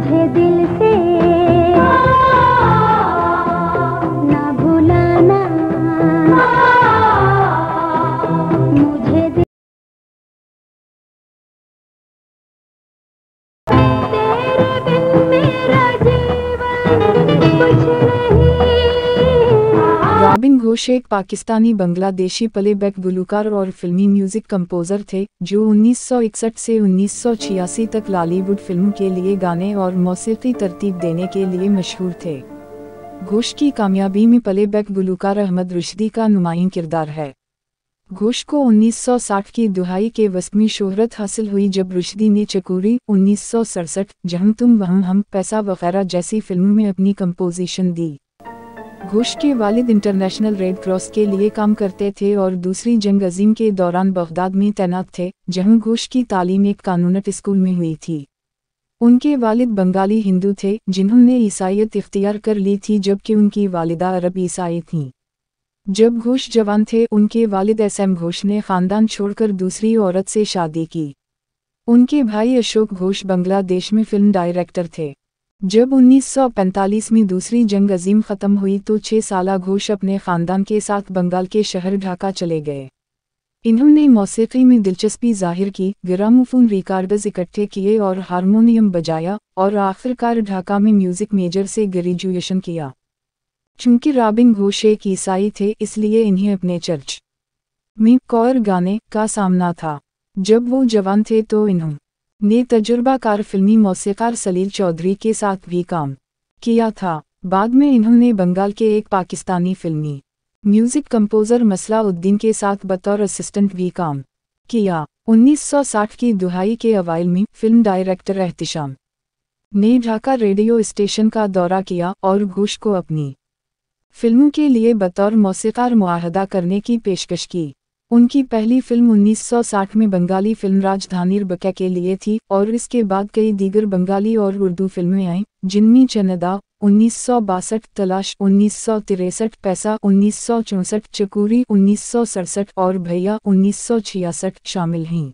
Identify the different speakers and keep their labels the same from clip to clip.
Speaker 1: मुझे दिल से ना भुलाना, मुझे दिल तेरे बिन मेरा जीवन कुछ नहीं।
Speaker 2: रॉबिन घोष एक पाकिस्तानी बांग्लादेशी प्लेबैक गुलकार और फिल्मी म्यूजिक कंपोजर थे जो 1961 से 1986 तक बॉलीवुड फिल्म के लिए गाने और मौसीकी तरतीब देने के लिए मशहूर थे। घोष की कामयाबी में प्लेबैक गुलकार अहमद रुश्दी का नुमायां किरदार है। घोष को 1960 की दुहाई के वक्त में शोहरत हासिल हुई जब रुश्दी ने चकोरी 1967, जहाँ तुम वहाँ हम, पैसा वगैरह जैसी फिल्मों में अपनी कंपोजिशन दी। घोष के वालिद इंटरनेशनल रेड क्रॉस के लिए काम करते थे और दूसरी जंग अजीम के दौरान बगदाद में तैनात थे, जहां घोष की तालीम एक कानूनत स्कूल में हुई थी। उनके वालिद बंगाली हिंदू थे जिन्होंने ईसाईयत इख्तियार कर ली थी, जबकि उनकी वालिदा अरब ईसाई थीं। जब घोष जवान थे उनके वालिद एसएम घोष ने खानदान छोड़कर दूसरी औरत से शादी की। उनके भाई अशोक घोष बांग्लादेश में फिल्म डायरेक्टर थे। जब 1945 में दूसरी जंग अजीम ख़त्म हुई तो 6 साला घोष अपने ख़ानदान के साथ बंगाल के शहर ढाका चले गए। इन्होंने मौसीकी में दिलचस्पी जाहिर की, ग्रामोफोन रिकॉर्डर्स इकट्ठे किए और हारमोनियम बजाया और आखिरकार ढाका में म्यूज़िक मेजर से ग्रेजुएशन किया। चूंकि रॉबिन घोष एक ईसाई थे इसलिए इन्हें अपने चर्च में कौर गाने का सामना था। जब वो जवान थे तो इन्होंने तजुर्बाकार फिल्मी मौसीकार सलील चौधरी के साथ भी काम किया था। बाद में इन्होंने बंगाल के एक पाकिस्तानी फिल्मी म्यूजिक कंपोजर मसलाउद्दीन के साथ बतौर असिस्टेंट भी काम किया। 1960 की दुहाई के अवाइल में फिल्म डायरेक्टर एहतिशाम ने ढाका रेडियो स्टेशन का दौरा किया और घोष को अपनी फिल्मों के लिए बतौर मौसीकार मुआहदा करने की पेशकश की। उनकी पहली फिल्म 1960 में बंगाली फिल्म राजधानी बका के लिए थी और इसके बाद कई दीगर बंगाली और उर्दू फिल्में आईं, जिनमें चन्दा 1962, तलाश 1963, पैसा 1964, चकोरी 1967 और भैया 1966 शामिल हैं।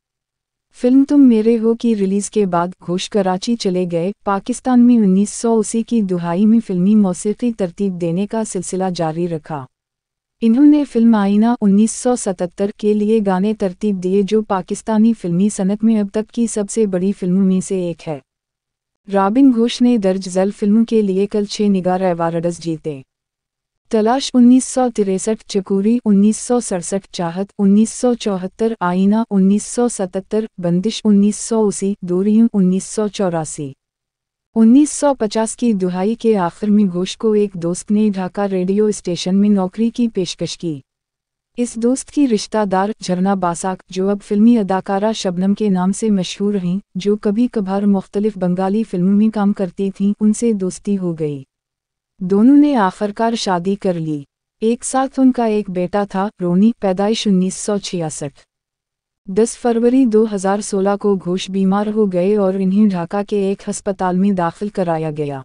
Speaker 2: फिल्म तुम मेरे हो की रिलीज़ के बाद घोष कराची चले गए। पाकिस्तान में 1980 की दुहाई में फिल्मी मौसीकी तरतीब देने का सिलसिला जारी रखा। इन्होंने फिल्म आईना 1977 के लिए गाने तरतीब दिए, जो पाकिस्तानी फिल्मी सनत में अब तक की सबसे बड़ी फिल्मों में से एक है। रॉबिन घोष ने दर्ज झैल फिल्मों के लिए कल 6 निगार अवार्ड्स जीते। तलाश 1963, चकोरी 1967, चाहत 1974, आईना 1977, बंदिश 1980, दूरियों 1984। 1950 की दुहाई के आखिर में घोष को एक दोस्त ने ढाका रेडियो स्टेशन में नौकरी की पेशकश की। इस दोस्त की रिश्तेदार झरना बासाक, जो अब फिल्मी अदाकारा शबनम के नाम से मशहूर हैं, जो कभी कभार मुख्तलिफ बंगाली फिल्मों में काम करती थीं, उनसे दोस्ती हो गई। दोनों ने आखिरकार शादी कर ली। एक साथ उनका एक बेटा था, रोनी, पैदाइश 1966। 10 फरवरी 2016 को घोष बीमार हो गए और इन्हें ढाका के एक अस्पताल में दाखिल कराया गया।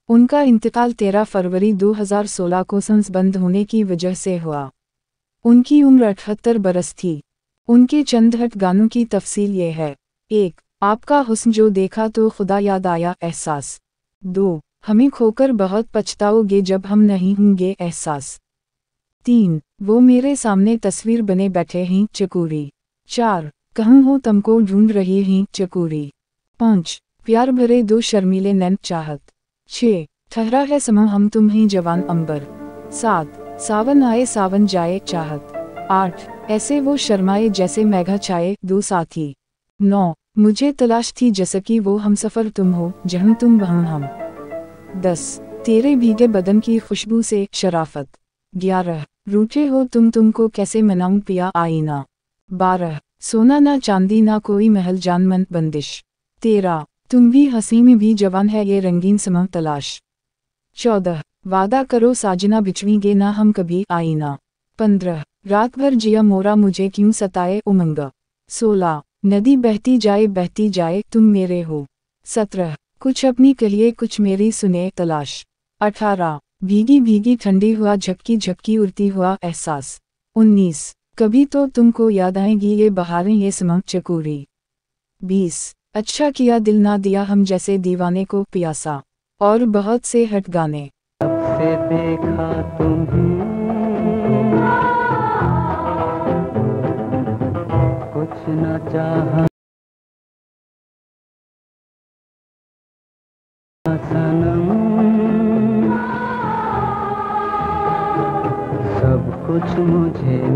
Speaker 2: उनका इंतकाल 13 फरवरी 2016 को सांस बंद होने की वजह से हुआ। उनकी उम्र 78 बरस थी। उनके चंद हट गानों की तफसील ये है। 1. आपका हुस्न जो देखा तो खुदा याद आया, एहसास। 2. हमें खोकर बहुत पछताओगे जब हम नहीं होंगे, एहसास। 3. वो मेरे सामने तस्वीर बने बैठे हैं, चकोरी। 4. कहाँ हो तुमको ढूंढ रही हैं, चकोरी। 5. प्यार भरे दो शर्मीले नैन, चाहत। 6. ठहरा है समा हम तुम्हें जवान, अंबर। 7. सावन आए सावन जाए, चाहत। 8. ऐसे वो शर्माए जैसे मेघा छाए, दो साथी। 9. मुझे तलाश थी जैसे वो हम सफ़र तुम हो, जहाँ तुम वहाँ हम। 10. तेरे भीगे बदन की खुशबू से, शराफत। 11. रूठे हो तुमको कैसे मनाऊं पिया, आईना। 12. सोना ना चांदी ना कोई महल जान मन, बंदिश। 13. तुम भी हंसी में भी जवान है ये रंगीन समा, तलाश। 14. वादा करो साजना बिछवेंगे ना हम कभी, आईना। 15. रात भर जिया मोरा मुझे क्यों सताए, उमंग। 16. नदी बहती जाए तुम मेरे हो। 17. कुछ अपनी कहिए कुछ मेरी सुने, तलाश। 18. भीगी भीगी ठंडी हुआ झपकी झपकी उड़ती हुआ, एहसास। 19. कभी तो तुमको याद आएगी ये बहारें ये समा, चकोरी। 20. अच्छा किया दिल ना दिया हम जैसे दीवाने को पियासा, और बहुत से हट गाने।
Speaker 3: से देखा तुम्हें कुछ न चाहा सनम, सब कुछ मुझे